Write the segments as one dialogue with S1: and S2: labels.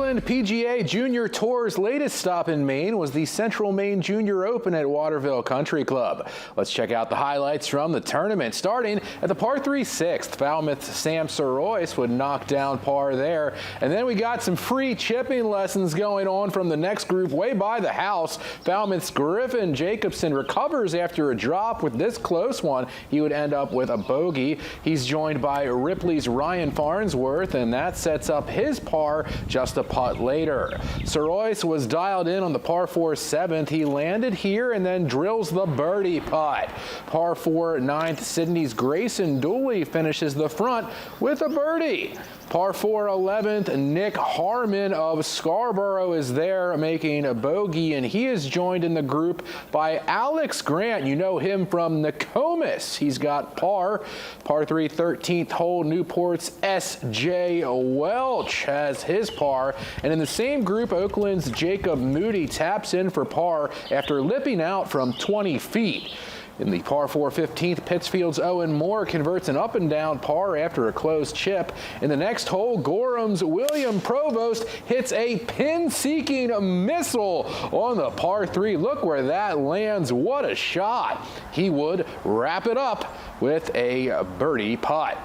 S1: Island PGA Junior Tour's latest stop in Maine was the Central Maine Junior Open at Waterville Country Club. Let's check out the highlights from the tournament. Starting at the par 3 sixth, Falmouth's Sam Sorois would knock down par there. And then we got some free chipping lessons going on from the next group way by the house. Falmouth's Griffin Jacobson recovers after a drop with this close one. He would end up with a bogey. He's joined by Ripley's Ryan Farnsworth, and that sets up his par just a putt later. Sorois was dialed in on the par 4 seventh. He landed here and then drills the birdie putt. Par 4 ninth, Sydney's Grayson Dooley finishes the front with a birdie. Par 4 11th, Nick Harmon of Scarborough is there making a bogey, and he is joined in the group by Alex Grant. You know him from Nokomis. He's got par. Par 3 13th hole, Newport's S.J. Welch has his par. And in the same group, Oakland's Jacob Moody taps in for par after lipping out from 20 feet. In the par 4 15th, Pittsfield's Owen Moore converts an up and down par after a closed chip. In the next hole, Gorham's William Provost hits a pin-seeking missile on the par 3. Look where that lands. What a shot. He would wrap it up with a birdie putt.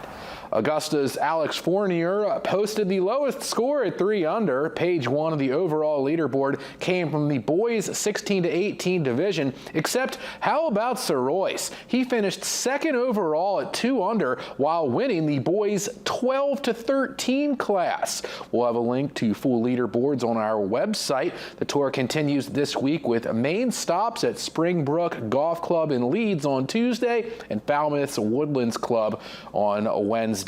S1: Augusta's Alex Fournier posted the lowest score at 3 under. Page 1 of the overall leaderboard came from the boys 16 to 18 division, except how about Sorois? He finished second overall at 2 under while winning the boys 12 to 13 class. We'll have a link to full leaderboards on our website. The tour continues this week with main stops at Springbrook Golf Club in Leeds on Tuesday and Falmouth's Woodlands Club on Wednesday.